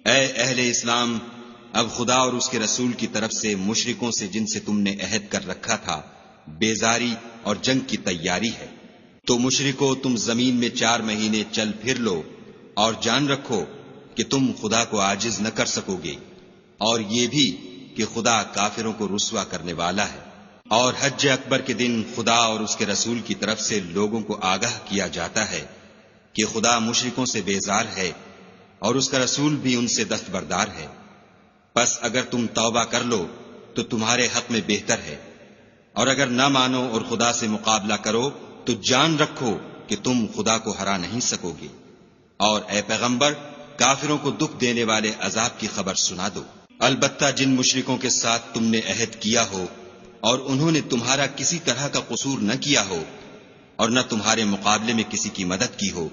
اے اہل اسلام، اب خدا اور اس کے رسول کی طرف سے مشرکوں سے جن سے تم نے عہد کر رکھا تھا بیزاری اور جنگ کی تیاری ہے۔ تو مشرکو، تم زمین میں 4 مہینے چل پھر لو اور جان رکھو کہ تم خدا کو عاجز نہ کر سکو گے، اور یہ بھی کہ خدا کافروں کو رسوا کرنے والا ہے۔ اور حج اکبر کے دن خدا اور اس کے رسول کی طرف سے لوگوں کو آگاہ کیا جاتا ہے کہ خدا مشرکوں سے بیزار ہے اور اس کا رسول بھی ان سے دستبردار ہے۔ پس اگر تم توبہ کر لو تو تمہارے حق میں بہتر ہے، اور اگر نہ مانو اور خدا سے مقابلہ کرو تو جان رکھو کہ تم خدا کو ہرا نہیں سکو گے۔ اور اے پیغمبر، کافروں کو دکھ دینے والے عذاب کی خبر سنا دو۔ البتہ جن مشرکوں کے ساتھ تم نے عہد کیا ہو اور انہوں نے تمہارا کسی طرح کا قصور نہ کیا ہو اور نہ تمہارے مقابلے میں کسی کی مدد کی ہو،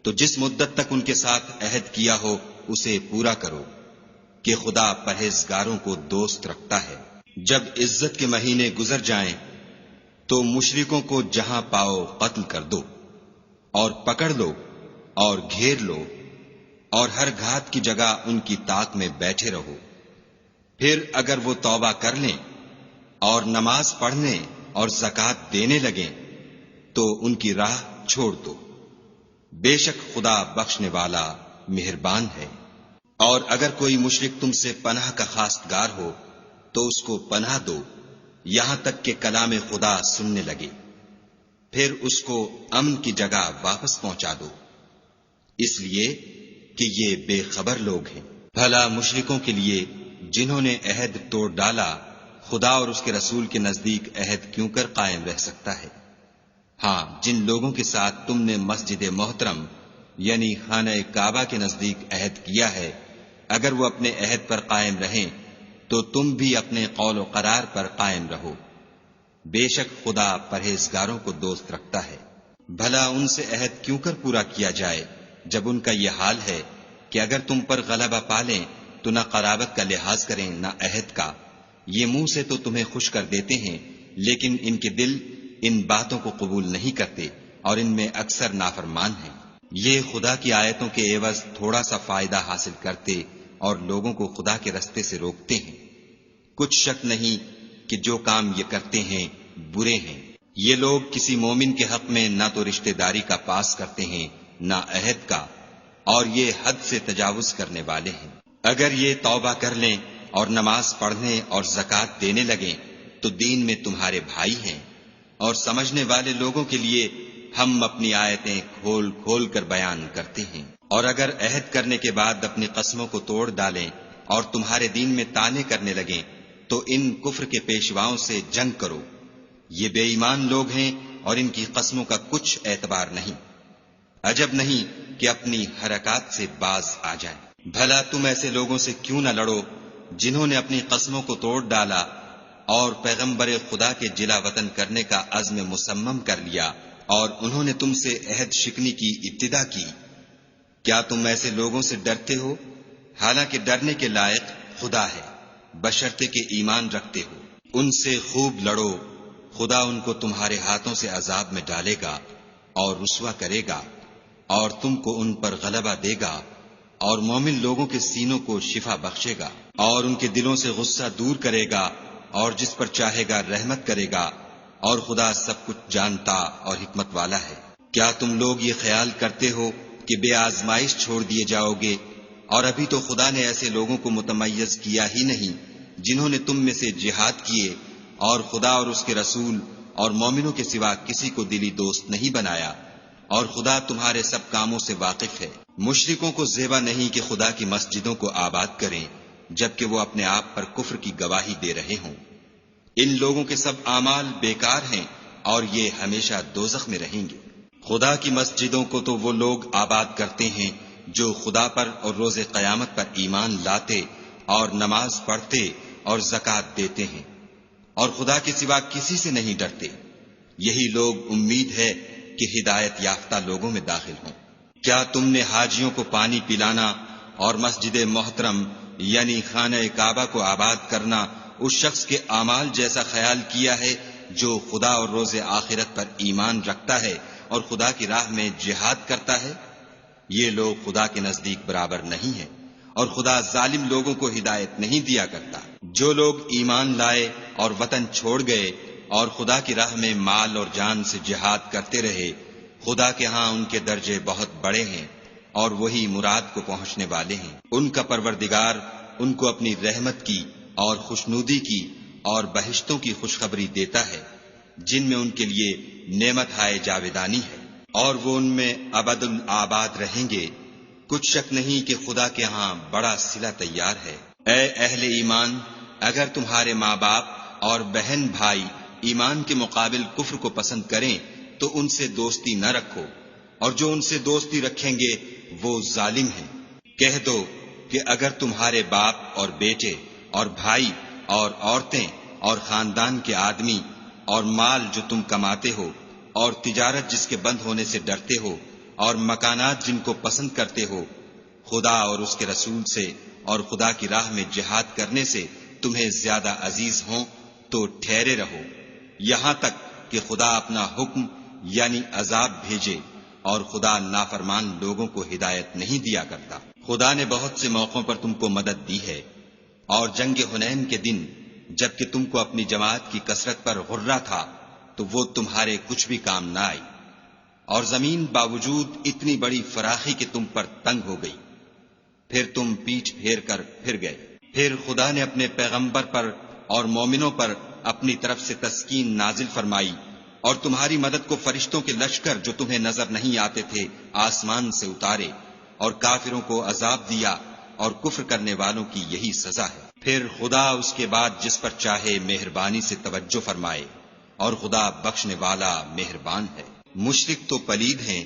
تو جس مدت تک ان کے ساتھ عہد کیا ہو اسے پورا کرو، کہ خدا پرہیزگاروں کو دوست رکھتا ہے۔ جب عزت کے مہینے گزر جائیں تو مشرکوں کو جہاں پاؤ قتل کر دو اور پکڑ لو اور گھیر لو، اور ہر گھات کی جگہ ان کی طاق میں بیٹھے رہو۔ پھر اگر وہ توبہ کر لیں اور نماز پڑھنے اور زکوٰۃ دینے لگیں تو ان کی راہ چھوڑ دو، بے شک خدا بخشنے والا مہربان ہے۔ اور اگر کوئی مشرک تم سے پناہ کا خواستگار ہو تو اس کو پناہ دو یہاں تک کہ کلام خدا سننے لگے، پھر اس کو امن کی جگہ واپس پہنچا دو، اس لیے کہ یہ بے خبر لوگ ہیں۔ بھلا مشرکوں کے لیے جنہوں نے عہد توڑ ڈالا خدا اور اس کے رسول کے نزدیک عہد کیوں کر قائم رہ سکتا ہے؟ ہاں، جن لوگوں کے ساتھ تم نے مسجد محترم یعنی خانہ کعبہ کے نزدیک عہد کیا ہے، اگر وہ اپنے عہد پر قائم رہیں تو تم بھی اپنے قول و قرار پر قائم رہو، بے شک خدا پرہیزگاروں کو دوست رکھتا ہے۔ بھلا ان سے عہد کیوں کر پورا کیا جائے جب ان کا یہ حال ہے کہ اگر تم پر غلبہ پالیں تو نہ قرابت کا لحاظ کریں نہ عہد کا۔ یہ منہ سے تو تمہیں خوش کر دیتے ہیں لیکن ان کے دل ان باتوں کو قبول نہیں کرتے اور ان میں اکثر نافرمان ہیں۔ یہ خدا کی آیتوں کے عوض تھوڑا سا فائدہ حاصل کرتے اور لوگوں کو خدا کے رستے سے روکتے ہیں۔ کچھ شک نہیں کہ جو کام یہ کرتے ہیں برے ہیں۔ یہ لوگ کسی مومن کے حق میں نہ تو رشتہ داری کا پاس کرتے ہیں نہ عہد کا، اور یہ حد سے تجاوز کرنے والے ہیں۔ اگر یہ توبہ کر لیں اور نماز پڑھنے اور زکوٰۃ دینے لگیں تو دین میں تمہارے بھائی ہیں، اور سمجھنے والے لوگوں کے لیے ہم اپنی آیتیں کھول کھول کر بیان کرتے ہیں۔ اور اگر عہد کرنے کے بعد اپنی قسموں کو توڑ ڈالیں اور تمہارے دین میں طعنے کرنے لگیں تو ان کفر کے پیشواؤں سے جنگ کرو، یہ بے ایمان لوگ ہیں اور ان کی قسموں کا کچھ اعتبار نہیں، عجب نہیں کہ اپنی حرکات سے باز آ جائیں۔ بھلا تم ایسے لوگوں سے کیوں نہ لڑو جنہوں نے اپنی قسموں کو توڑ ڈالا اور پیغمبر خدا کے جلا وطن کرنے کا عزم مصمم کر لیا، اور انہوں نے تم سے عہد شکنی کی ابتدا کی۔ کیا تم ایسے لوگوں سے ڈرتے ہو؟ حالانکہ ڈرنے کے لائق خدا ہے، بشرطے کہ ایمان رکھتے ہو۔ ان سے خوب لڑو، خدا ان کو تمہارے ہاتھوں سے عذاب میں ڈالے گا اور رسوا کرے گا، اور تم کو ان پر غلبہ دے گا، اور مومن لوگوں کے سینوں کو شفا بخشے گا، اور ان کے دلوں سے غصہ دور کرے گا، اور جس پر چاہے گا رحمت کرے گا، اور خدا سب کچھ جانتا اور حکمت والا ہے۔ کیا تم لوگ یہ خیال کرتے ہو کہ بے آزمائش چھوڑ دیے جاؤ گے؟ اور ابھی تو خدا نے ایسے لوگوں کو متمیز کیا ہی نہیں جنہوں نے تم میں سے جہاد کیے اور خدا اور اس کے رسول اور مومنوں کے سوا کسی کو دلی دوست نہیں بنایا، اور خدا تمہارے سب کاموں سے واقف ہے۔ مشرکوں کو زیبا نہیں کہ خدا کی مسجدوں کو آباد کریں جبکہ وہ اپنے آپ پر کفر کی گواہی دے رہے ہوں۔ ان لوگوں کے سب اعمال بیکار ہیں اور یہ ہمیشہ دوزخ میں رہیں گے۔ خدا کی مسجدوں کو تو وہ لوگ آباد کرتے ہیں جو خدا پر اور روز قیامت پر ایمان لاتے اور نماز پڑھتے اور زکوٰۃ دیتے ہیں، اور خدا کے سوا کسی سے نہیں ڈرتے۔ یہی لوگ امید ہے کہ ہدایت یافتہ لوگوں میں داخل ہوں۔ کیا تم نے حاجیوں کو پانی پلانا اور مسجد محترم یعنی خانہ کعبہ کو آباد کرنا اس شخص کے اعمال جیسا خیال کیا ہے جو خدا اور روز آخرت پر ایمان رکھتا ہے اور خدا کی راہ میں جہاد کرتا ہے؟ یہ لوگ خدا کے نزدیک برابر نہیں ہیں، اور خدا ظالم لوگوں کو ہدایت نہیں دیا کرتا۔ جو لوگ ایمان لائے اور وطن چھوڑ گئے اور خدا کی راہ میں مال اور جان سے جہاد کرتے رہے، خدا کے ہاں ان کے درجے بہت بڑے ہیں اور وہی مراد کو پہنچنے والے ہیں۔ ان کا پروردگار ان کو اپنی رحمت کی اور خوشنودی کی اور بہشتوں کی خوشخبری دیتا ہے، جن میں ان کے لیے نعمت ہائے جاویدانی ہے، اور وہ ان میں ابد الآباد رہیں گے۔ کچھ شک نہیں کہ خدا کے ہاں بڑا صلہ تیار ہے۔ اے اہل ایمان، اگر تمہارے ماں باپ اور بہن بھائی ایمان کے مقابل کفر کو پسند کریں تو ان سے دوستی نہ رکھو، اور جو ان سے دوستی رکھیں گے وہ ظالم ہیں۔ کہہ دو کہ اگر تمہارے باپ اور بیٹے اور بھائی اور عورتیں اور خاندان کے آدمی اور مال جو تم کماتے ہو اور تجارت جس کے بند ہونے سے ڈرتے ہو اور مکانات جن کو پسند کرتے ہو، خدا اور اس کے رسول سے اور خدا کی راہ میں جہاد کرنے سے تمہیں زیادہ عزیز ہوں تو ٹھہرے رہو، یہاں تک کہ خدا اپنا حکم یعنی عذاب بھیجے، اور خدا نافرمان لوگوں کو ہدایت نہیں دیا کرتا۔ خدا نے بہت سے موقعوں پر تم کو مدد دی ہے، اور جنگ حنین کے دن جبکہ تم کو اپنی جماعت کی کثرت پر غرہ تھا تو وہ تمہارے کچھ بھی کام نہ آئی، اور زمین باوجود اتنی بڑی فراخی کہ تم پر تنگ ہو گئی، پھر تم پیٹھ پھیر کر پھر گئے۔ پھر خدا نے اپنے پیغمبر پر اور مومنوں پر اپنی طرف سے تسکین نازل فرمائی، اور تمہاری مدد کو فرشتوں کے لشکر جو تمہیں نظر نہیں آتے تھے آسمان سے اتارے، اور کافروں کو عذاب دیا، اور کفر کرنے والوں کی یہی سزا ہے۔ پھر خدا اس کے بعد جس پر چاہے مہربانی سے توجہ فرمائے، اور خدا بخشنے والا مہربان ہے۔ مشرک تو پلید ہیں،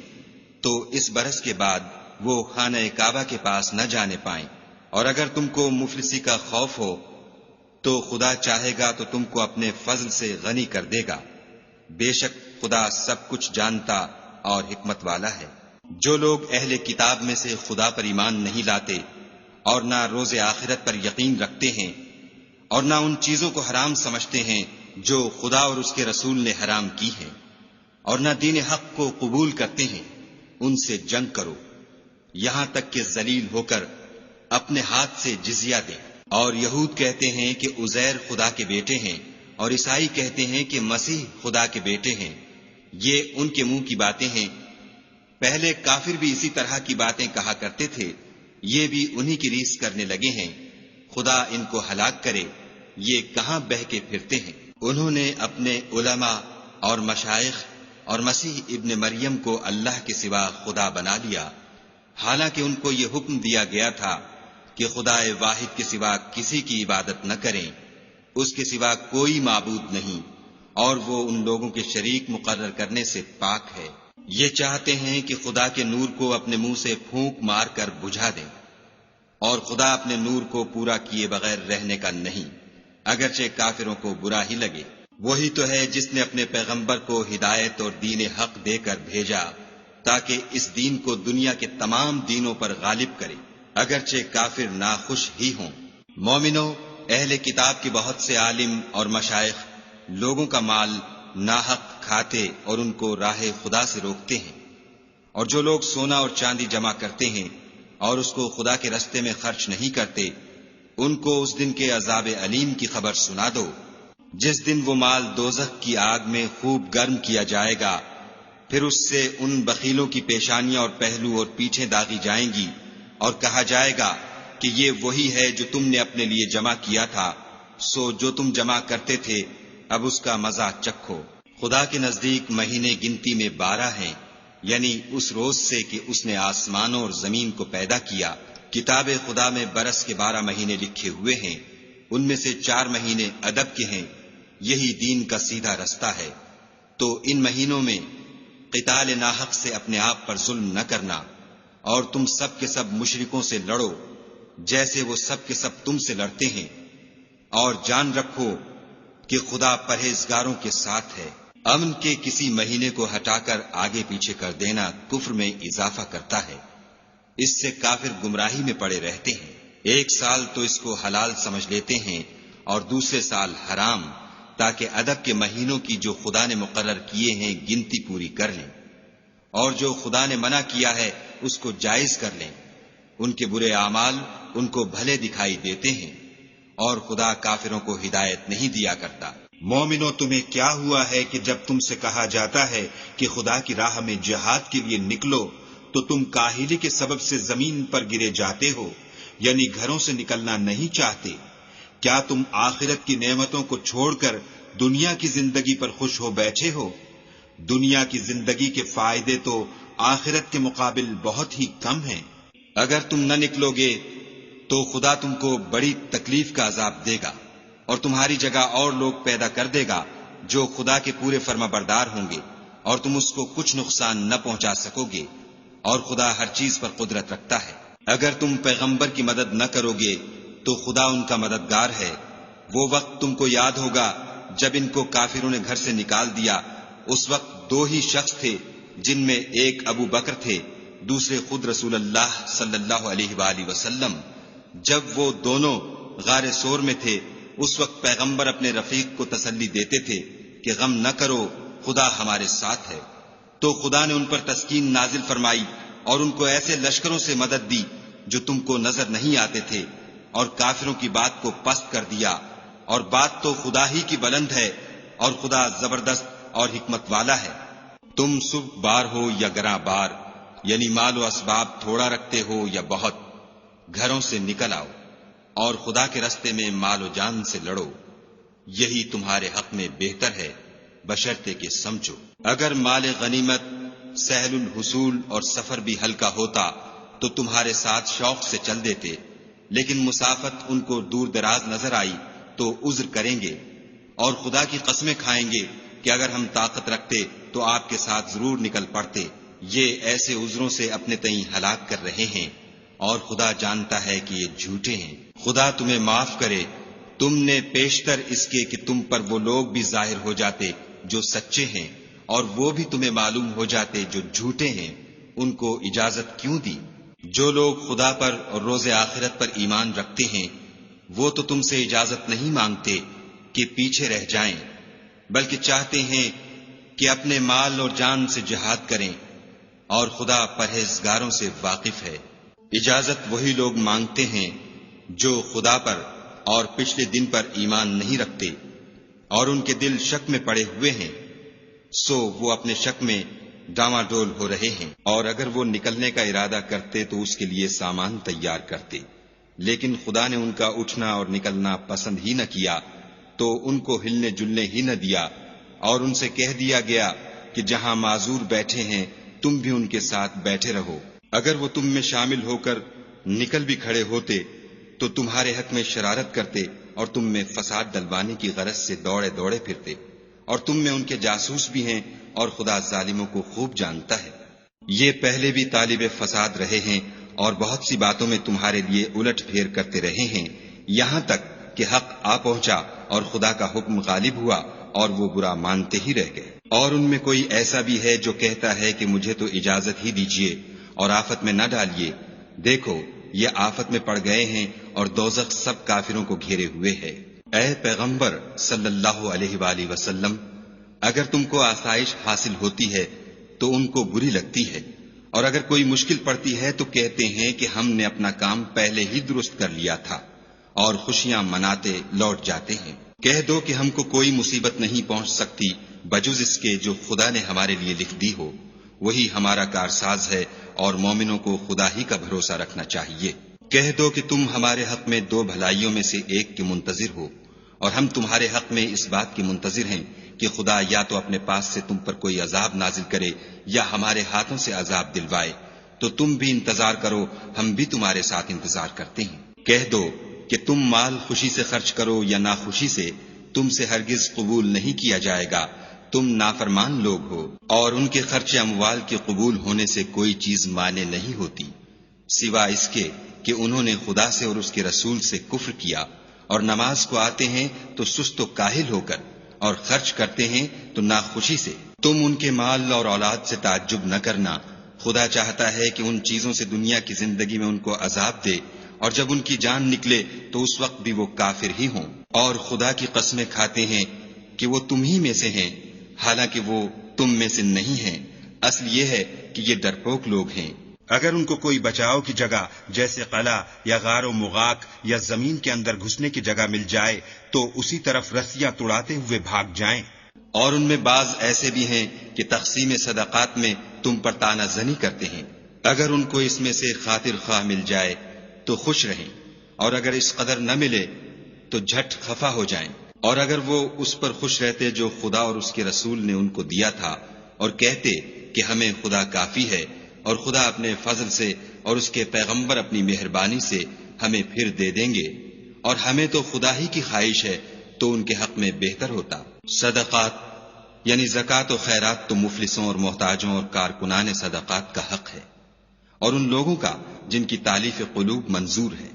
تو اس برس کے بعد وہ خانہ کعبہ کے پاس نہ جانے پائیں، اور اگر تم کو مفلسی کا خوف ہو تو خدا چاہے گا تو تم کو اپنے فضل سے غنی کر دے گا، بے شک خدا سب کچھ جانتا اور حکمت والا ہے۔ جو لوگ اہل کتاب میں سے خدا پر ایمان نہیں لاتے اور نہ روز آخرت پر یقین رکھتے ہیں، اور نہ ان چیزوں کو حرام سمجھتے ہیں جو خدا اور اس کے رسول نے حرام کی ہیں، اور نہ دین حق کو قبول کرتے ہیں، ان سے جنگ کرو یہاں تک کہ ذلیل ہو کر اپنے ہاتھ سے جزیہ دیں۔ اور یہود کہتے ہیں کہ عزیر خدا کے بیٹے ہیں، اور عیسائی کہتے ہیں کہ مسیح خدا کے بیٹے ہیں۔ یہ ان کے منہ کی باتیں ہیں، پہلے کافر بھی اسی طرح کی باتیں کہا کرتے تھے، یہ بھی انہی کی ریس کرنے لگے ہیں۔ خدا ان کو ہلاک کرے، یہ کہاں بہہ کے پھرتے ہیں۔ انہوں نے اپنے علماء اور مشائخ اور مسیح ابن مریم کو اللہ کے سوا خدا بنا لیا، حالانکہ ان کو یہ حکم دیا گیا تھا کہ خدا واحد کے سوا کسی کی عبادت نہ کریں، اس کے سوا کوئی معبود نہیں، اور وہ ان لوگوں کے شریک مقرر کرنے سے پاک ہے۔ یہ چاہتے ہیں کہ خدا کے نور کو اپنے منہ سے پھونک مار کر بجھا دیں، اور خدا اپنے نور کو پورا کیے بغیر رہنے کا نہیں، اگرچہ کافروں کو برا ہی لگے۔ وہی تو ہے جس نے اپنے پیغمبر کو ہدایت اور دین حق دے کر بھیجا تاکہ اس دین کو دنیا کے تمام دینوں پر غالب کرے، اگرچہ کافر ناخوش ہی ہوں۔ مومنو، اہل کتاب کے بہت سے عالم اور مشائخ لوگوں کا مال ناحق کھاتے اور ان کو راہ خدا سے روکتے ہیں، اور جو لوگ سونا اور چاندی جمع کرتے ہیں اور اس کو خدا کے رستے میں خرچ نہیں کرتے، ان کو اس دن کے عذاب علیم کی خبر سنا دو، جس دن وہ مال دوزخ کی آگ میں خوب گرم کیا جائے گا، پھر اس سے ان بخیلوں کی پیشانیاں اور پہلو اور پیٹھیں داغی جائیں گی، اور کہا جائے گا کہ یہ وہی ہے جو تم نے اپنے لیے جمع کیا تھا، سو جو تم جمع کرتے تھے اب اس کا مزہ چکھو۔ خدا کے نزدیک مہینے گنتی میں 12 ہیں، یعنی اس روز سے کہ اس نے آسمانوں اور زمین کو پیدا کیا۔ کتاب خدا میں برس کے 12 مہینے لکھے ہوئے ہیں، ان میں سے 4 مہینے ادب کے ہیں، یہی دین کا سیدھا رستہ ہے۔ تو ان مہینوں میں قتال ناحق سے اپنے آپ پر ظلم نہ کرنا، اور تم سب کے سب مشرکوں سے لڑو جیسے وہ سب کے سب تم سے لڑتے ہیں، اور جان رکھو کہ خدا پرہیزگاروں کے ساتھ ہے۔ امن کے کسی مہینے کو ہٹا کر آگے پیچھے کر دینا کفر میں اضافہ کرتا ہے، اس سے کافر گمراہی میں پڑے رہتے ہیں۔ ایک سال تو اس کو حلال سمجھ لیتے ہیں اور دوسرے سال حرام، تاکہ ادب کے مہینوں کی جو خدا نے مقرر کیے ہیں گنتی پوری کر لیں، اور جو خدا نے منع کیا ہے اس کو جائز کر لیں۔ ان کے برے اعمال ان کو بھلے دکھائی دیتے ہیں، اور خدا کافروں کو ہدایت نہیں دیا کرتا۔ مومنو، تمہیں کیا ہوا ہے کہ جب تم سے کہا جاتا ہے کہ خدا کی راہ میں جہاد کے لیے نکلو تو تم کاہلی کے سبب سے زمین پر گرے جاتے ہو، یعنی گھروں سے نکلنا نہیں چاہتے؟ کیا تم آخرت کی نعمتوں کو چھوڑ کر دنیا کی زندگی پر خوش ہو بیٹھے ہو؟ دنیا کی زندگی کے فائدے تو آخرت کے مقابل بہت ہی کم ہیں۔ اگر تم نہ نکلو گے تو خدا تم کو بڑی تکلیف کا عذاب دے گا، اور تمہاری جگہ اور لوگ پیدا کر دے گا جو خدا کے پورے فرما بردار ہوں گے، اور تم اس کو کچھ نقصان نہ پہنچا سکو گے، اور خدا ہر چیز پر قدرت رکھتا ہے۔ اگر تم پیغمبر کی مدد نہ کرو گے تو خدا ان کا مددگار ہے۔ وہ وقت تم کو یاد ہوگا جب ان کو کافروں نے گھر سے نکال دیا، اس وقت دو ہی شخص تھے، جن میں ایک ابو بکر تھے، دوسرے خود رسول اللہ صلی اللہ علیہ وآلہ وسلم۔ جب وہ دونوں غار سور میں تھے، اس وقت پیغمبر اپنے رفیق کو تسلی دیتے تھے کہ غم نہ کرو، خدا ہمارے ساتھ ہے۔ تو خدا نے ان پر تسکین نازل فرمائی اور ان کو ایسے لشکروں سے مدد دی جو تم کو نظر نہیں آتے تھے، اور کافروں کی بات کو پست کر دیا۔ اور بات تو خدا ہی کی بلند ہے، اور خدا زبردست اور حکمت والا ہے۔ تم سبک بار ہو یا گراں بار، یعنی مال و اسباب تھوڑا رکھتے ہو یا بہت، گھروں سے نکل آؤ اور خدا کے رستے میں مال و جان سے لڑو، یہی تمہارے حق میں بہتر ہے، بشرطے کہ سمجھو۔ اگر مال غنیمت سہل الحصول اور سفر بھی ہلکا ہوتا تو تمہارے ساتھ شوق سے چل دیتے، لیکن مسافت ان کو دور دراز نظر آئی تو عذر کریں گے، اور خدا کی قسمیں کھائیں گے کہ اگر ہم طاقت رکھتے تو آپ کے ساتھ ضرور نکل پڑتے۔ یہ ایسے عذروں سے اپنے تئیں ہلاک کر رہے ہیں، اور خدا جانتا ہے کہ یہ جھوٹے ہیں۔ خدا تمہیں معاف کرے، تم نے پیشتر اس کے کہ تم پر وہ لوگ بھی ظاہر ہو جاتے جو سچے ہیں، اور وہ بھی تمہیں معلوم ہو جاتے جو جھوٹے ہیں، ان کو اجازت کیوں دی؟ جو لوگ خدا پر اور روز آخرت پر ایمان رکھتے ہیں وہ تو تم سے اجازت نہیں مانگتے کہ پیچھے رہ جائیں، بلکہ چاہتے ہیں کہ اپنے مال اور جان سے جہاد کریں، اور خدا پرہیزگاروں سے واقف ہے۔ اجازت وہی لوگ مانگتے ہیں جو خدا پر اور پچھلے دن پر ایمان نہیں رکھتے، اور ان کے دل شک میں پڑے ہوئے ہیں، سو وہ اپنے شک میں ڈاواں ڈول ہو رہے ہیں۔ اور اگر وہ نکلنے کا ارادہ کرتے تو اس کے لیے سامان تیار کرتے، لیکن خدا نے ان کا اٹھنا اور نکلنا پسند ہی نہ کیا، تو ان کو ہلنے جلنے ہی نہ دیا، اور ان سے کہہ دیا گیا کہ جہاں معذور بیٹھے ہیں تم بھی ان کے ساتھ بیٹھے رہو۔ اگر وہ تم میں شامل ہو کر نکل بھی کھڑے ہوتے تو تمہارے حق میں شرارت کرتے اور تم میں فساد ڈلوانے کی غرض سے دوڑے دوڑے پھرتے، اور تم میں ان کے جاسوس بھی ہیں، اور خدا ظالموں کو خوب جانتا ہے۔ یہ پہلے بھی طالب فساد رہے ہیں اور بہت سی باتوں میں تمہارے لیے الٹ پھیر کرتے رہے ہیں، یہاں تک کہ حق آ پہنچا اور خدا کا حکم غالب ہوا اور وہ برا مانتے ہی رہ گئے۔ اور ان میں کوئی ایسا بھی ہے جو کہتا ہے کہ مجھے تو اجازت ہی دیجیے اور آفت میں نہ ڈالیے، دیکھو یہ آفت میں پڑ گئے ہیں اور دوزخ سب کافروں کو گھیرے ہوئے ہے۔ اے پیغمبر صلی اللہ علیہ وآلہ وسلم، اگر تم کو آسائش حاصل ہوتی ہے تو ان کو بری لگتی ہے، اور اگر کوئی مشکل پڑتی ہے تو کہتے ہیں کہ ہم نے اپنا کام پہلے ہی درست کر لیا تھا، اور خوشیاں مناتے لوٹ جاتے ہیں۔ کہہ دو کہ ہم کو کوئی مصیبت نہیں پہنچ سکتی بجز اس کے جو خدا نے ہمارے لیے لکھ دی ہو، وہی ہمارا کارساز ہے، اور مومنوں کو خدا ہی کا بھروسہ رکھنا چاہیے۔ کہہ دو کہ تم ہمارے حق میں دو بھلائیوں میں سے ایک کے منتظر ہو، اور ہم تمہارے حق میں اس بات کے منتظر ہیں کہ خدا یا تو اپنے پاس سے تم پر کوئی عذاب نازل کرے یا ہمارے ہاتھوں سے عذاب دلوائے، تو تم بھی انتظار کرو، ہم بھی تمہارے ساتھ انتظار کرتے ہیں۔ کہہ دو کہ تم مال خوشی سے خرچ کرو یا ناخوشی سے، تم سے ہرگز قبول نہیں کیا جائے گا، تم نافرمان لوگ ہو، اور ان کے خرچ اموال کے قبول ہونے سے کوئی چیز مانے نہیں ہوتی سوا اس کے کہ انہوں نے خدا سے اور اس کے رسول سے کفر کیا، اور نماز کو آتے ہیں تو سست و کاہل ہو کر، اور خرچ کرتے ہیں تو ناخوشی سے۔ تم ان کے مال اور اولاد سے تعجب نہ کرنا، خدا چاہتا ہے کہ ان چیزوں سے دنیا کی زندگی میں ان کو عذاب دے، اور جب ان کی جان نکلے تو اس وقت بھی وہ کافر ہی ہوں، اور خدا کی قسمیں کھاتے ہیں کہ وہ تم ہی میں سے ہیں، حالانکہ وہ تم میں سے نہیں ہیں، اصل یہ ہے کہ یہ ڈرپوک لوگ ہیں۔ اگر ان کو کوئی بچاؤ کی جگہ جیسے قلعہ یا غار و مغاک یا زمین کے اندر گھسنے کی جگہ مل جائے تو اسی طرف رسیاں توڑاتے ہوئے بھاگ جائیں۔ اور ان میں بعض ایسے بھی ہیں کہ تقسیم صدقات میں تم پر طعنہ زنی کرتے ہیں، اگر ان کو اس میں سے خاطر خواہ مل جائے تو خوش رہیں، اور اگر اس قدر نہ ملے تو جھٹ خفا ہو جائیں۔ اور اگر وہ اس پر خوش رہتے جو خدا اور اس کے رسول نے ان کو دیا تھا، اور کہتے کہ ہمیں خدا کافی ہے، اور خدا اپنے فضل سے اور اس کے پیغمبر اپنی مہربانی سے ہمیں پھر دے دیں گے، اور ہمیں تو خدا ہی کی خواہش ہے، تو ان کے حق میں بہتر ہوتا۔ صدقات یعنی زکوٰۃ و خیرات تو مفلسوں اور محتاجوں اور کارکنان صدقات کا حق ہے، اور ان لوگوں کا جن کی تالیف قلوب منظور ہے،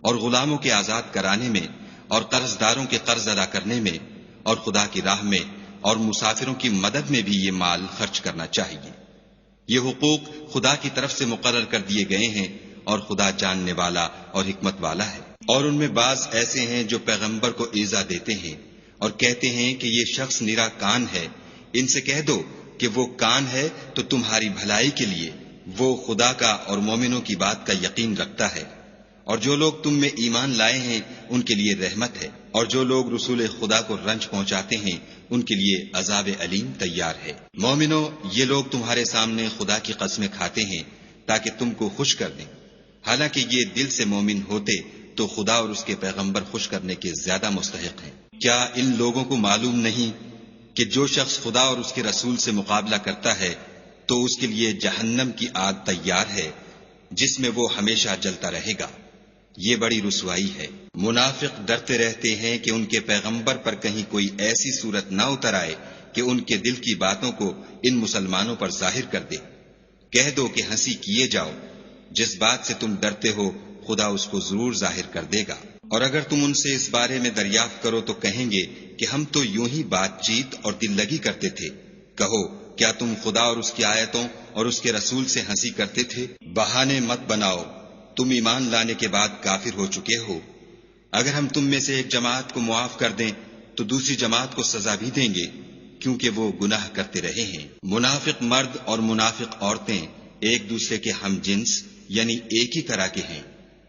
اور غلاموں کے آزاد کرانے میں، اور قرض داروں کے قرض ادا کرنے میں، اور خدا کی راہ میں اور مسافروں کی مدد میں بھی یہ مال خرچ کرنا چاہیے۔ یہ حقوق خدا کی طرف سے مقرر کر دیے گئے ہیں، اور خدا جاننے والا اور حکمت والا ہے۔ اور ان میں بعض ایسے ہیں جو پیغمبر کو ایذا دیتے ہیں اور کہتے ہیں کہ یہ شخص نرا کان ہے، ان سے کہہ دو کہ وہ کان ہے تو تمہاری بھلائی کے لیے، وہ خدا کا اور مومنوں کی بات کا یقین رکھتا ہے، اور جو لوگ تم میں ایمان لائے ہیں ان کے لیے رحمت ہے، اور جو لوگ رسول خدا کو رنج پہنچاتے ہیں ان کے لیے عذاب علیم تیار ہے۔ مومنو، یہ لوگ تمہارے سامنے خدا کی قسمیں کھاتے ہیں تاکہ تم کو خوش کر دیں، حالانکہ یہ دل سے مومن ہوتے تو خدا اور اس کے پیغمبر خوش کرنے کے زیادہ مستحق ہیں۔ کیا ان لوگوں کو معلوم نہیں کہ جو شخص خدا اور اس کے رسول سے مقابلہ کرتا ہے تو اس کے لیے جہنم کی آگ تیار ہے جس میں وہ ہمیشہ جلتا رہے گا، یہ بڑی رسوائی ہے۔ منافق ڈرتے رہتے ہیں کہ ان کے پیغمبر پر کہیں کوئی ایسی صورت نہ اتر آئے کہ ان کے دل کی باتوں کو ان مسلمانوں پر ظاہر کر دے۔ کہہ دو کہ ہنسی کیے جاؤ، جس بات سے تم ڈرتے ہو خدا اس کو ضرور ظاہر کر دے گا۔ اور اگر تم ان سے اس بارے میں دریافت کرو تو کہیں گے کہ ہم تو یوں ہی بات چیت اور دل لگی کرتے تھے۔ کہو، کیا تم خدا اور اس کی آیتوں اور اس کے رسول سے ہنسی کرتے تھے؟ بہانے مت بناؤ، تم ایمان لانے کے بعد کافر ہو چکے ہو۔ اگر ہم تم میں سے ایک جماعت کو معاف کر دیں تو دوسری جماعت کو سزا بھی دیں گے، کیونکہ وہ گناہ کرتے رہے ہیں۔ منافق مرد اور منافق عورتیں ایک دوسرے کے ہم جنس یعنی ایک ہی طرح کے ہیں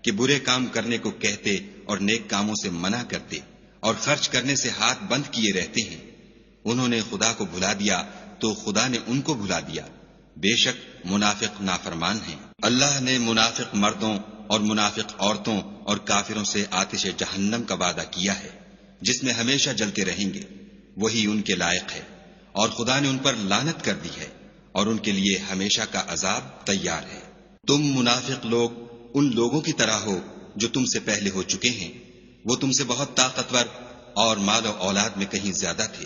کہ برے کام کرنے کو کہتے اور نیک کاموں سے منع کرتے اور خرچ کرنے سے ہاتھ بند کیے رہتے ہیں۔ انہوں نے خدا کو بھلا دیا تو خدا نے ان کو بھلا دیا، بے شک منافق نافرمان ہیں۔ اللہ نے منافق مردوں اور منافق عورتوں اور کافروں سے آتش جہنم کا وعدہ کیا ہے جس میں ہمیشہ جلتے رہیں گے، وہی ان کے لائق ہے، اور خدا نے ان پر لعنت کر دی ہے اور ان کے لیے ہمیشہ کا عذاب تیار ہے۔ تم منافق لوگ ان لوگوں کی طرح ہو جو تم سے پہلے ہو چکے ہیں، وہ تم سے بہت طاقتور اور مال و اولاد میں کہیں زیادہ تھے،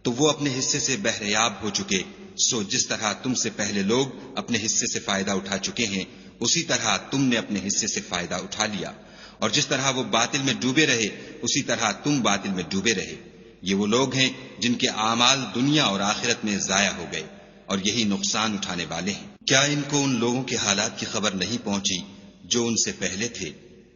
تو وہ اپنے حصے سے بہریاب ہو چکے۔ سو جس طرح تم سے پہلے لوگ اپنے حصے سے فائدہ اٹھا چکے ہیں، اسی طرح تم نے اپنے حصے سے فائدہ اٹھا لیا، اور جس طرح وہ باطل میں ڈوبے رہے اسی طرح تم باطل میں ڈوبے رہے۔ یہ وہ لوگ ہیں جن کے اعمال دنیا اور آخرت میں ضائع ہو گئے، اور یہی نقصان اٹھانے والے ہیں۔ کیا ان کو ان لوگوں کے حالات کی خبر نہیں پہنچی جو ان سے پہلے تھے،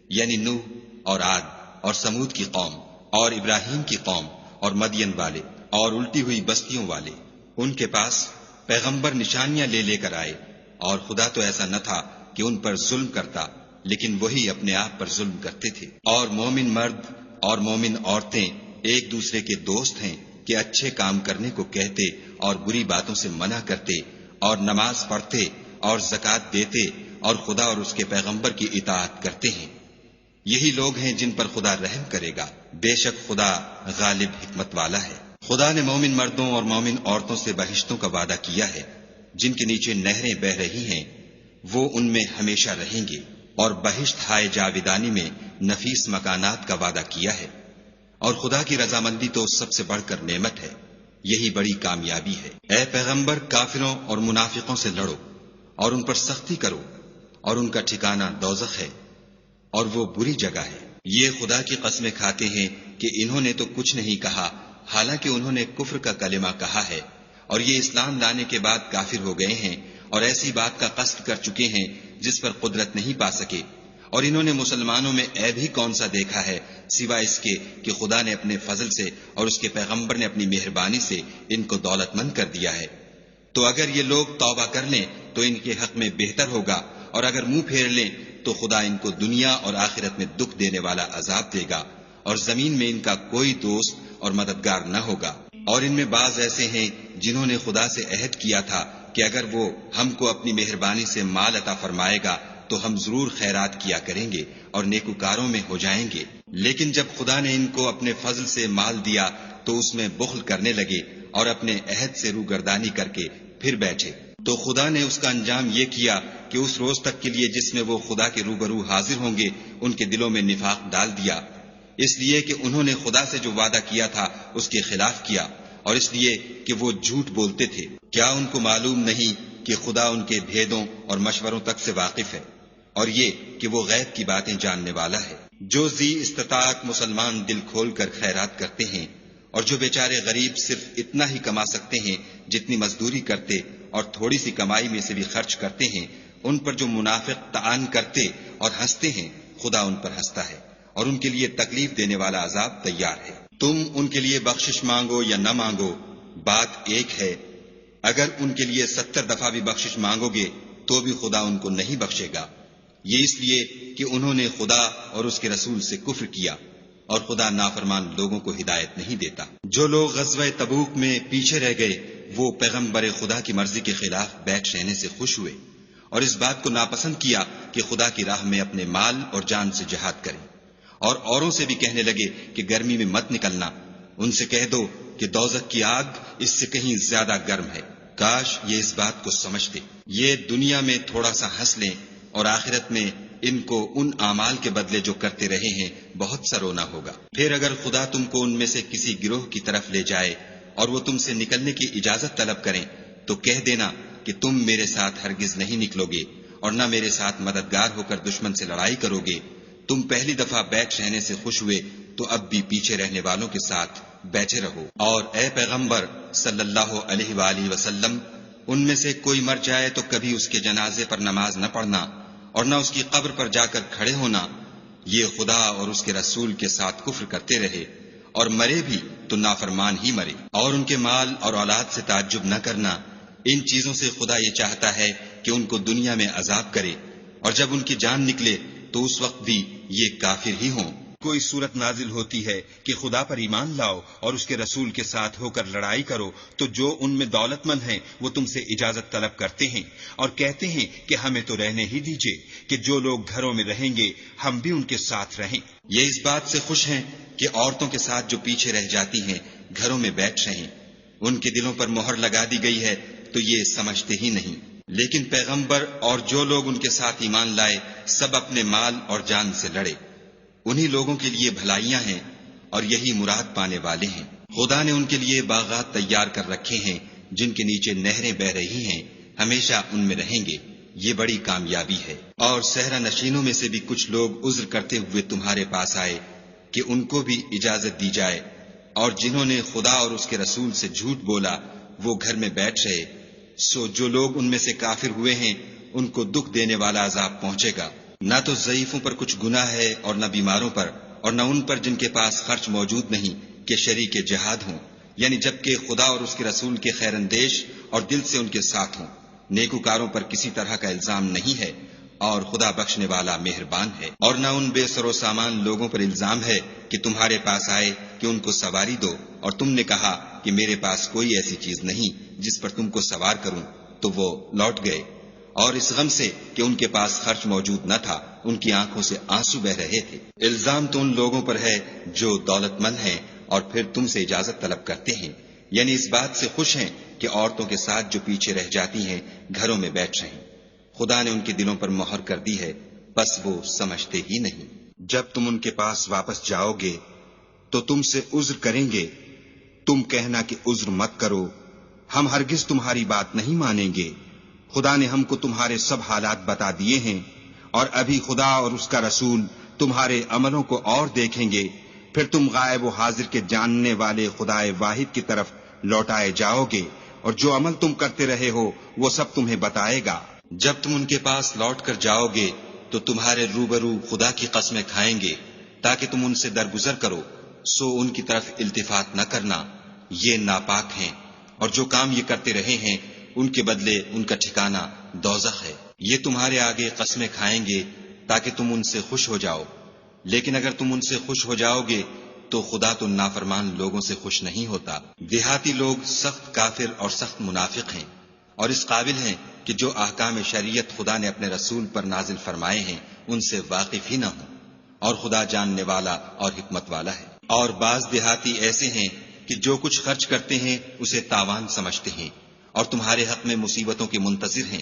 یعنی نوح اور عاد اور سمود کی قوم اور ابراہیم کی قوم اور مدین والے اور الٹی ہوئی بستیوں والے؟ ان کے پاس پیغمبر نشانیاں لے لے کر آئے، اور خدا تو ایسا نہ تھا کہ ان پر ظلم کرتا، لیکن وہی اپنے آپ پر ظلم کرتے تھے۔ اور مومن مرد اور مومن عورتیں ایک دوسرے کے دوست ہیں کہ اچھے کام کرنے کو کہتے اور بری باتوں سے منع کرتے اور نماز پڑھتے اور زکوٰۃ دیتے اور خدا اور اس کے پیغمبر کی اطاعت کرتے ہیں۔ یہی لوگ ہیں جن پر خدا رحم کرے گا، بے شک خدا غالب حکمت والا ہے۔ خدا نے مومن مردوں اور مومن عورتوں سے بہشتوں کا وعدہ کیا ہے جن کے نیچے نہریں بہ رہی ہیں، وہ ان میں ہمیشہ رہیں گے، اور بہشت ہائے جاویدانی میں نفیس مکانات کا وعدہ کیا ہے۔ اور خدا کی رضامندی تو سب سے بڑھ کر نعمت ہے، یہی بڑی کامیابی ہے۔ اے پیغمبر، کافروں اور منافقوں سے لڑو اور ان پر سختی کرو، اور ان کا ٹھکانہ دوزخ ہے، اور وہ بری جگہ ہے۔ یہ خدا کی قسمیں کھاتے ہیں کہ انہوں نے تو کچھ نہیں کہا، حالانکہ انہوں نے کفر کا کلمہ کہا ہے، اور یہ اسلام لانے کے بعد کافر ہو گئے ہیں اور ایسی بات کا قصد کر چکے ہیں جس پر قدرت نہیں پا سکے۔ اور انہوں نے مسلمانوں میں عیب ہی کون سا دیکھا ہے سوائے اس کے کہ خدا نے اپنے فضل سے اور اس کے پیغمبر نے اپنی مہربانی سے ان کو دولت مند کر دیا ہے۔ تو اگر یہ لوگ توبہ کر لیں تو ان کے حق میں بہتر ہوگا، اور اگر منہ پھیر لیں تو خدا ان کو دنیا اور آخرت میں دکھ دینے والا عذاب دے گا، اور زمین میں ان کا کوئی دوست اور مددگار نہ ہوگا۔ اور ان میں بعض ایسے ہیں جنہوں نے خدا سے عہد کیا تھا کہ اگر وہ ہم کو اپنی مہربانی سے مال عطا فرمائے گا تو ہم ضرور خیرات کیا کریں گے اور نیکوکاروں میں ہو جائیں گے، لیکن جب خدا نے ان کو اپنے فضل سے مال دیا تو اس میں بخل کرنے لگے اور اپنے عہد سے روگردانی کر کے پھر بیٹھے، تو خدا نے اس کا انجام یہ کیا کہ اس روز تک کے لیے جس میں وہ خدا کے روبرو حاضر ہوں گے ان کے دلوں میں نفاق ڈال دیا، اس لیے کہ انہوں نے خدا سے جو وعدہ کیا تھا اس کے خلاف کیا، اور اس لیے کہ وہ جھوٹ بولتے تھے۔ کیا ان کو معلوم نہیں کہ خدا ان کے بھیدوں اور مشوروں تک سے واقف ہے، اور یہ کہ وہ غیب کی باتیں جاننے والا ہے؟ جو ذی استطاعت مسلمان دل کھول کر خیرات کرتے ہیں، اور جو بیچارے غریب صرف اتنا ہی کما سکتے ہیں جتنی مزدوری کرتے اور تھوڑی سی کمائی میں سے بھی خرچ کرتے ہیں، ان پر جو منافق طعن کرتے اور ہنستے ہیں، خدا ان پر ہنستا ہے اور ان کے لیے تکلیف دینے والا عذاب تیار ہے۔ تم ان کے لیے بخشش مانگو یا نہ مانگو، بات ایک ہے۔ اگر ان کے لیے 70 دفعہ بھی بخشش مانگو گے تو بھی خدا ان کو نہیں بخشے گا، یہ اس لیے کہ انہوں نے خدا اور اس کے رسول سے کفر کیا، اور خدا نافرمان لوگوں کو ہدایت نہیں دیتا۔ جو لوگ غزوہ تبوک میں پیچھے رہ گئے وہ پیغمبر خدا کی مرضی کے خلاف بیٹھ رہنے سے خوش ہوئے، اور اس بات کو ناپسند کیا کہ خدا کی راہ میں اپنے مال اور جان سے جہاد کریں، اور اوروں سے بھی کہنے لگے کہ گرمی میں مت نکلنا۔ ان سے کہہ دو کہ دوزخ کی آگ اس سے کہیں زیادہ گرم ہے، کاش یہ اس بات کو سمجھتے۔ یہ دنیا میں تھوڑا سا ہنس لیں اور آخرت میں ان کو ان اعمال کے بدلے جو کرتے رہے ہیں بہت سا رونا ہوگا۔ پھر اگر خدا تم کو ان میں سے کسی گروہ کی طرف لے جائے اور وہ تم سے نکلنے کی اجازت طلب کریں تو کہہ دینا کہ تم میرے ساتھ ہرگز نہیں نکلو گے اور نہ میرے ساتھ مددگار ہو کر دشمن سے لڑائی کرو گے۔ تم پہلی دفعہ بیٹھ رہنے سے خوش ہوئے تو اب بھی پیچھے رہنے والوں کے ساتھ بیٹھے رہو۔ اور اے پیغمبر صلی اللہ علیہ وآلہ وسلم، ان میں سے کوئی مر جائے تو کبھی اس کے جنازے پر نماز نہ پڑھنا اور نہ اس کی قبر پر جا کر کھڑے ہونا، یہ خدا اور اس کے رسول کے ساتھ کفر کرتے رہے، اور مرے بھی تو نافرمان ہی مرے۔ اور ان کے مال اور اولاد سے تعجب نہ کرنا، ان چیزوں سے خدا یہ چاہتا ہے کہ ان کو دنیا میں عذاب کرے، اور جب ان کی جان نکلے تو اس وقت بھی یہ کافر ہی ہوں۔ کوئی صورت نازل ہوتی ہے کہ خدا پر ایمان لاؤ اور اس کے رسول کے ساتھ ہو کر لڑائی کرو تو جو ان میں دولت مند ہیں وہ تم سے اجازت طلب کرتے ہیں اور کہتے ہیں کہ ہمیں تو رہنے ہی دیجئے کہ جو لوگ گھروں میں رہیں گے ہم بھی ان کے ساتھ رہیں۔ یہ اس بات سے خوش ہیں کہ عورتوں کے ساتھ جو پیچھے رہ جاتی ہیں گھروں میں بیٹھ رہیں، ان کے دلوں پر مہر لگا دی گئی ہے تو یہ سمجھتے ہی نہیں۔ لیکن پیغمبر اور جو لوگ ان کے ساتھ ایمان لائے سب اپنے مال اور جان سے لڑے، انہی لوگوں کے لیے بھلائیاں ہیں اور یہی مراد پانے والے ہیں۔ خدا نے ان کے لیے باغات تیار کر رکھے ہیں جن کے نیچے نہریں بہ رہی ہیں، ہمیشہ ان میں رہیں گے، یہ بڑی کامیابی ہے۔ اور صحرا نشینوں میں سے بھی کچھ لوگ عذر کرتے ہوئے تمہارے پاس آئے کہ ان کو بھی اجازت دی جائے، اور جنہوں نے خدا اور اس کے رسول سے جھوٹ بولا وہ گھر میں بیٹھ رہے، سو جو لوگ ان میں سے کافر ہوئے ہیں ان کو دکھ دینے والا عذاب پہنچے گا۔ نہ تو ضعیفوں پر کچھ گناہ ہے اور نہ بیماروں پر، اور نہ ان پر جن کے پاس خرچ موجود نہیں کہ شریک جہاد ہوں، یعنی جبکہ خدا اور اس کے رسول کے خیر اندیش اور دل سے ان کے ساتھ ہوں۔ نیکوکاروں پر کسی طرح کا الزام نہیں ہے اور خدا بخشنے والا مہربان ہے۔ اور نہ ان بے سر و سامان لوگوں پر الزام ہے کہ تمہارے پاس آئے کہ ان کو سواری دو اور تم نے کہا کہ میرے پاس کوئی ایسی چیز نہیں جس پر تم کو سوار کروں، تو وہ لوٹ گئے، اور اس غم سے کہ ان کے پاس خرچ موجود نہ تھا ان کی آنکھوں سے آنسو بہ رہے تھے۔ الزام تو ان لوگوں پر ہے جو دولت مند ہیں اور پھر تم سے اجازت طلب کرتے ہیں، یعنی اس بات سے خوش ہیں کہ عورتوں کے ساتھ جو پیچھے رہ جاتی ہیں گھروں میں بیٹھ رہیں۔ خدا نے ان کے دلوں پر مہر کر دی ہے، بس وہ سمجھتے ہی نہیں۔ جب تم ان کے پاس واپس جاؤ گے تو تم سے عذر کریں گے، تم کہنا کہ عذر مت کرو، ہم ہرگز تمہاری بات نہیں مانیں گے۔ خدا نے ہم کو تمہارے سب حالات بتا دیے ہیں، اور ابھی خدا اور اس کا رسول تمہارے عملوں کو اور دیکھیں گے، پھر تم غائب و حاضر کے جاننے والے خدا واحد کی طرف لوٹائے جاؤ گے، اور جو عمل تم کرتے رہے ہو وہ سب تمہیں بتائے گا۔ جب تم ان کے پاس لوٹ کر جاؤ گے تو تمہارے روبرو خدا کی قسمیں کھائیں گے تاکہ تم ان سے درگزر کرو، سو ان کی طرف التفات نہ کرنا، یہ ناپاک ہیں، اور جو کام یہ کرتے رہے ہیں ان کے بدلے ان کا ٹھکانہ دوزخ ہے۔ یہ تمہارے آگے قسمیں کھائیں گے تاکہ تم ان سے خوش ہو جاؤ، لیکن اگر تم ان سے خوش ہو جاؤ گے تو خدا تو نافرمان لوگوں سے خوش نہیں ہوتا۔ دیہاتی لوگ سخت کافر اور سخت منافق ہیں، اور اس قابل ہیں کہ جو احکام شریعت خدا نے اپنے رسول پر نازل فرمائے ہیں ان سے واقف ہی نہ ہوں، اور خدا جاننے والا اور حکمت والا ہے۔ اور بعض دیہاتی ایسے ہیں کہ جو کچھ خرچ کرتے ہیں اسے تاوان سمجھتے ہیں، اور تمہارے حق میں مصیبتوں کے منتظر ہیں،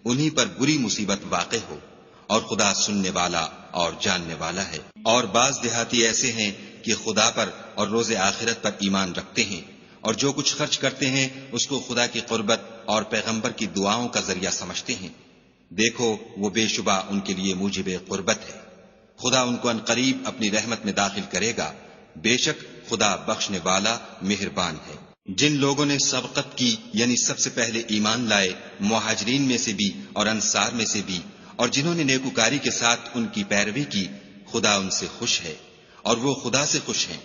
انہی پر بری مصیبت واقع ہو، اور خدا سننے والا اور جاننے والا ہے۔ اور بعض دیہاتی ایسے ہیں کہ خدا پر اور روز آخرت پر ایمان رکھتے ہیں، اور جو کچھ خرچ کرتے ہیں اس کو خدا کی قربت اور پیغمبر کی دعاؤں کا ذریعہ سمجھتے ہیں۔ دیکھو وہ بے شبہ ان کے لیے موجب قربت ہے، خدا ان کو عنقریب اپنی رحمت میں داخل کرے گا، بے شک خدا بخشنے والا مہربان ہے۔ جن لوگوں نے سبقت کی یعنی سب سے پہلے ایمان لائے، مہاجرین میں سے بھی اور انصار میں سے بھی، اور جنہوں نے نیکوکاری کے ساتھ ان کی پیروی کی، خدا ان سے خوش ہے اور وہ خدا سے خوش ہیں،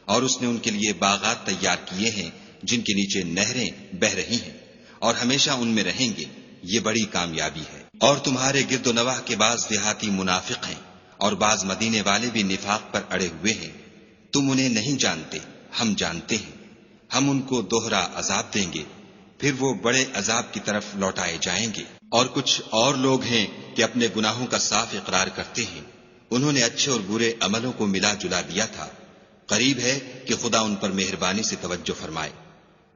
اور اس نے ان کے لیے باغات تیار کیے ہیں جن کے نیچے نہریں بہ رہی ہیں، اور ہمیشہ ان میں رہیں گے، یہ بڑی کامیابی ہے۔ اور تمہارے گرد و نواح کے بعض دیہاتی منافق ہیں، اور بعض مدینے والے بھی نفاق پر اڑے ہوئے ہیں، تم انہیں نہیں جانتے، ہم جانتے ہیں، ہم ان کو دوہرا عذاب دیں گے، پھر وہ بڑے عذاب کی طرف لوٹائے جائیں گے۔ اور کچھ اور لوگ ہیں کہ اپنے گناہوں کا صاف اقرار کرتے ہیں، انہوں نے اچھے اور برے عملوں کو ملا جلا دیا تھا، قریب ہے کہ خدا ان پر مہربانی سے توجہ فرمائے،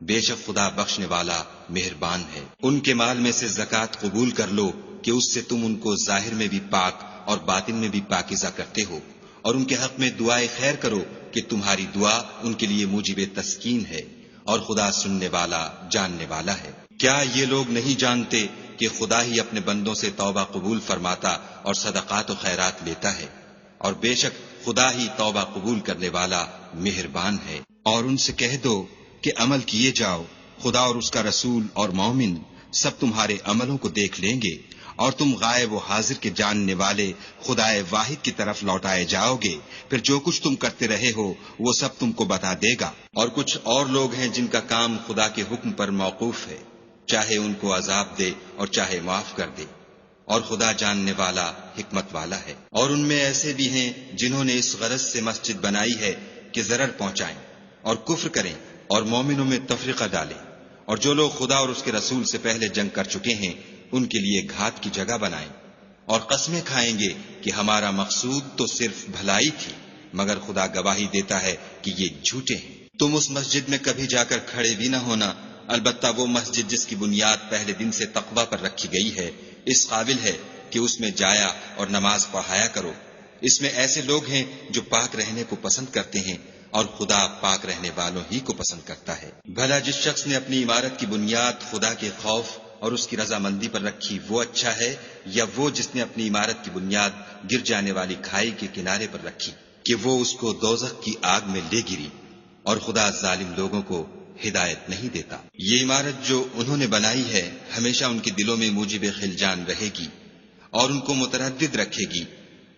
بے شک خدا بخشنے والا مہربان ہے۔ ان کے مال میں سے زکوٰۃ قبول کر لو کہ اس سے تم ان کو ظاہر میں بھی پاک اور باطن میں بھی پاکیزہ کرتے ہو، اور ان کے حق میں دعائے خیر کرو کہ تمہاری دعا ان کے لیے موجب تسکین ہے، اور خدا سننے والا جاننے والا ہے۔ کیا یہ لوگ نہیں جانتے کہ خدا ہی اپنے بندوں سے توبہ قبول فرماتا اور صدقات و خیرات لیتا ہے، اور بے شک خدا ہی توبہ قبول کرنے والا مہربان ہے۔ اور ان سے کہہ دو کہ عمل کیے جاؤ، خدا اور اس کا رسول اور مومن سب تمہارے عملوں کو دیکھ لیں گے، اور تم غائب و حاضر کے جاننے والے خدائے واحد کی طرف لوٹائے جاؤ گے، پھر جو کچھ تم کرتے رہے ہو وہ سب تم کو بتا دے گا۔ اور کچھ اور لوگ ہیں جن کا کام خدا کے حکم پر موقوف ہے، چاہے ان کو عذاب دے اور چاہے معاف کر دے، اور خدا جاننے والا حکمت والا ہے۔ اور ان میں ایسے بھی ہیں جنہوں نے اس غرض سے مسجد بنائی ہے کہ ضرر پہنچائیں اور کفر کریں اور مومنوں میں تفرقہ ڈالیں، اور جو لوگ خدا اور اس کے رسول سے پہلے جنگ کر چکے ہیں ان کے لیے گھات کی جگہ بنائیں، اور قسمیں کھائیں گے کہ ہمارا مقصود تو صرف بھلائی تھی، مگر خدا گواہی دیتا ہے کہ یہ جھوٹے ہیں۔ تم اس مسجد میں کبھی جا کر کھڑے بھی نہ ہونا، البتہ وہ مسجد جس کی بنیاد پہلے دن سے تقوی پر رکھی گئی ہے اس قابل ہے کہ اس میں جایا اور نماز پڑھایا کرو۔ اس میں ایسے لوگ ہیں جو پاک رہنے کو پسند کرتے ہیں، اور خدا پاک رہنے والوں ہی کو پسند کرتا ہے۔ بھلا جس شخص نے اپنی عمارت کی بنیاد خدا کے خوف اور اس کی رضامندی پر رکھی وہ اچھا ہے، یا وہ جس نے اپنی عمارت کی بنیاد گر جانے والی کھائی کے کنارے پر رکھی کہ وہ اس کو دوزخ کی آگ میں لے گری، اور خدا ظالم لوگوں کو ہدایت نہیں دیتا۔ یہ عمارت جو انہوں نے بنائی ہے ہمیشہ ان کے دلوں میں موجب خلجان رہے گی اور ان کو متردد رکھے گی،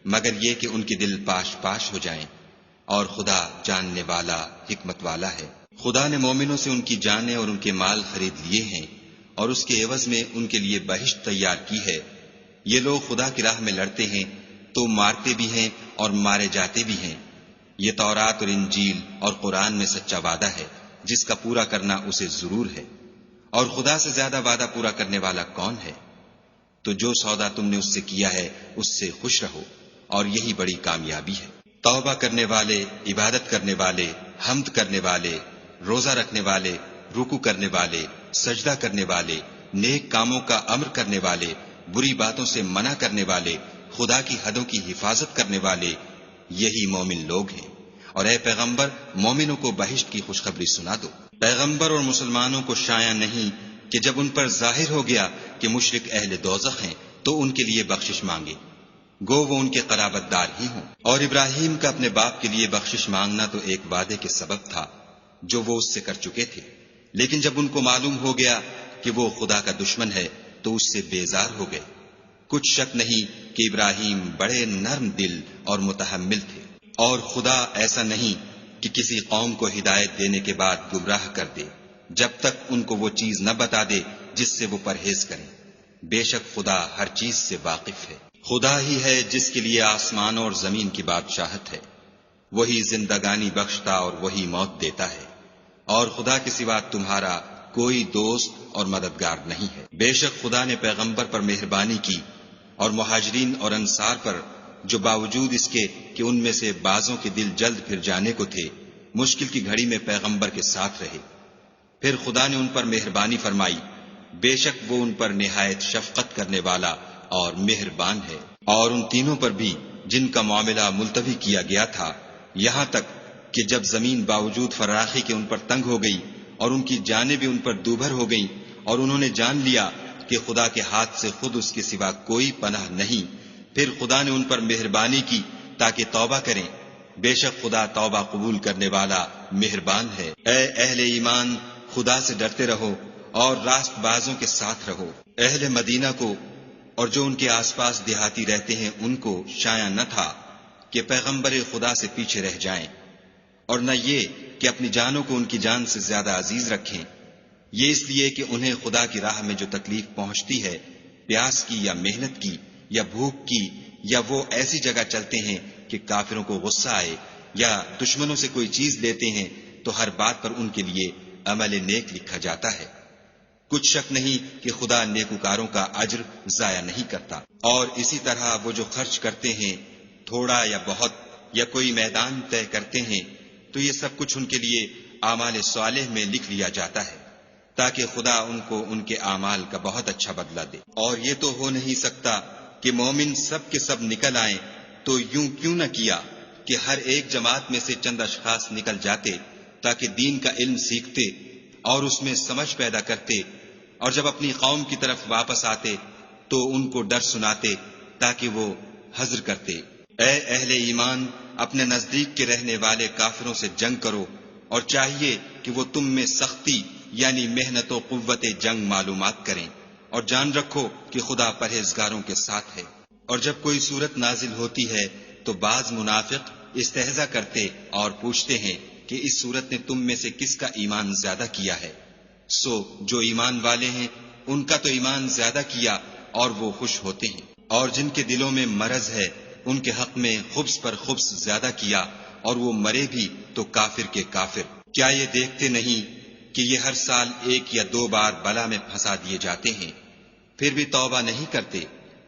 مگر یہ کہ ان کے دل پاش پاش ہو جائیں، اور خدا جاننے والا حکمت والا ہے۔ خدا نے مومنوں سے ان کی جانیں اور ان کے مال خرید لیے ہیں، اور اس کے عوض میں ان کے لیے بہشت تیار کی ہے۔ یہ لوگ خدا کی راہ میں لڑتے ہیں تو مارتے بھی ہیں اور مارے جاتے بھی ہیں۔ یہ تورات اور انجیل اور قرآن میں سچا وعدہ ہے جس کا پورا کرنا اسے ضرور ہے، اور خدا سے زیادہ وعدہ پورا کرنے والا کون ہے؟ تو جو سودا تم نے اس سے کیا ہے اس سے خوش رہو، اور یہی بڑی کامیابی ہے۔ توبہ کرنے والے، عبادت کرنے والے، حمد کرنے والے، روزہ رکھنے والے، رکوع کرنے والے، سجدہ کرنے والے، نیک کاموں کا امر کرنے والے، بری باتوں سے منع کرنے والے، خدا کی حدوں کی حفاظت کرنے والے، یہی مومن لوگ ہیں۔ اور اے پیغمبر، مومنوں کو بہشت کی خوشخبری سنا دو۔ پیغمبر اور مسلمانوں کو شایع نہیں کہ جب ان پر ظاہر ہو گیا کہ مشرک اہل دوزخ ہیں تو ان کے لیے بخشش مانگے، گو وہ ان کے قرابت دار ہی ہوں۔ اور ابراہیم کا اپنے باپ کے لیے بخشش مانگنا تو ایک وعدے کے سبب تھا جو وہ اس سے کر چکے تھے، لیکن جب ان کو معلوم ہو گیا کہ وہ خدا کا دشمن ہے تو اس سے بیزار ہو گئے۔ کچھ شک نہیں کہ ابراہیم بڑے نرم دل اور متحمل تھے، اور خدا ایسا نہیں کہ کسی قوم کو ہدایت دینے کے بعد گمراہ کر دے جب تک ان کو وہ چیز نہ بتا دے جس سے وہ پرہیز کریں۔ بے شک خدا ہر چیز سے واقف ہے۔ خدا ہی ہے جس کے لیے آسمان اور زمین کی بادشاہت ہے، وہی زندگانی بخشتا اور وہی موت دیتا ہے، اور خدا کے سوا تمہارا کوئی دوست اور مددگار نہیں ہے۔ بے شک خدا نے پیغمبر پر مہربانی کی اور مہاجرین اور انصار پر، جو باوجود اس کے کہ ان میں سے بعضوں کے دل جلد پھر جانے کو تھے، مشکل کی گھڑی میں پیغمبر کے ساتھ رہے۔ پھر خدا نے ان پر مہربانی فرمائی، بے شک وہ ان پر نہایت شفقت کرنے والا اور مہربان ہے۔ اور ان تینوں پر بھی جن کا معاملہ ملتوی کیا گیا تھا، یہاں تک کہ جب زمین باوجود فراخی کے ان پر تنگ ہو گئی اور ان کی جانیں بھی ان پر دوبھر ہو گئیں، اور انہوں نے جان لیا کہ خدا کے ہاتھ سے خود اس کے سوا کوئی پناہ نہیں، پھر خدا نے ان پر مہربانی کی تاکہ توبہ کریں۔ بے شک خدا توبہ قبول کرنے والا مہربان ہے۔ اے اہل ایمان، خدا سے ڈرتے رہو اور راست بازوں کے ساتھ رہو۔ اہل مدینہ کو اور جو ان کے آس پاس دیہاتی رہتے ہیں ان کو شایع نہ تھا کہ پیغمبر خدا سے پیچھے رہ جائیں، اور نہ یہ کہ اپنی جانوں کو ان کی جان سے زیادہ عزیز رکھیں، یہ اس لیے کہ انہیں خدا کی راہ میں جو تکلیف پہنچتی ہے، پیاس کی یا محنت کی یا بھوک کی، یا وہ ایسی جگہ چلتے ہیں کہ کافروں کو غصہ آئے، یا دشمنوں سے کوئی چیز لیتے ہیں، تو ہر بات پر ان کے لیے عمل نیک لکھا جاتا ہے۔ کچھ شک نہیں کہ خدا نیکوکاروں کا اجر ضائع نہیں کرتا۔ اور اسی طرح وہ جو خرچ کرتے ہیں، تھوڑا یا بہت، یا کوئی میدان طے کرتے ہیں، تو یہ سب کچھ ان کے لیے اعمال صالح میں لکھ لیا جاتا ہے، تاکہ خدا ان کو ان کے اعمال کا بہت اچھا بدلہ دے۔ اور یہ تو ہو نہیں سکتا کہ مومن سب کے سب نکل آئیں، تو یوں کیوں نہ کیا کہ ہر ایک جماعت میں سے چند اشخاص نکل جاتے تاکہ دین کا علم سیکھتے اور اس میں سمجھ پیدا کرتے، اور جب اپنی قوم کی طرف واپس آتے تو ان کو ڈر سناتے تاکہ وہ حذر کرتے۔ اے اہل ایمان، اپنے نزدیک کے رہنے والے کافروں سے جنگ کرو، اور چاہیے کہ وہ تم میں سختی یعنی محنت و قوت جنگ معلومات کریں، اور جان رکھو کہ خدا پرہیزگاروں کے ساتھ ہے۔ اور جب کوئی صورت نازل ہوتی ہے تو بعض منافق استہزا کرتے اور پوچھتے ہیں کہ اس صورت نے تم میں سے کس کا ایمان زیادہ کیا ہے؟ سو جو ایمان والے ہیں ان کا تو ایمان زیادہ کیا اور وہ خوش ہوتے ہیں، اور جن کے دلوں میں مرض ہے ان کے حق میں خبث پر خبث زیادہ کیا، اور وہ مرے بھی تو کافر کے کافر۔ کیا یہ دیکھتے نہیں کہ یہ ہر سال 1 یا 2 بار بلا میں پھنسا دیے جاتے ہیں، پھر بھی توبہ نہیں کرتے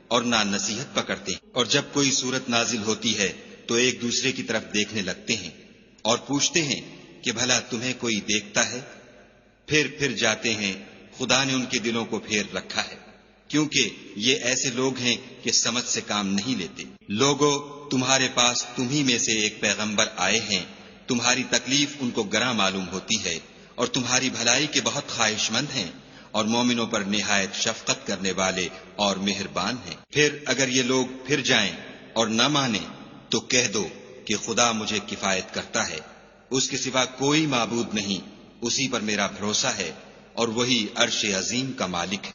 اور نہ نصیحت پکڑتے؟ اور جب کوئی صورت نازل ہوتی ہے تو ایک دوسرے کی طرف دیکھنے لگتے ہیں اور پوچھتے ہیں کہ بھلا تمہیں کوئی دیکھتا ہے؟ پھر جاتے ہیں، خدا نے ان کے دلوں کو پھیر رکھا ہے، کیونکہ یہ ایسے لوگ ہیں کہ سمجھ سے کام نہیں لیتے۔ لوگو، تمہارے پاس تمہی میں سے ایک پیغمبر آئے ہیں، تمہاری تکلیف ان کو گراں معلوم ہوتی ہے، اور تمہاری بھلائی کے بہت خواہش مند ہیں، اور مومنوں پر نہایت شفقت کرنے والے اور مہربان ہیں۔ پھر اگر یہ لوگ پھر جائیں اور نہ مانیں تو کہہ دو کہ خدا مجھے کفایت کرتا ہے، اس کے سوا کوئی معبود نہیں، اسی پر میرا بھروسہ ہے، اور وہی عرش عظیم کا مالک ہے۔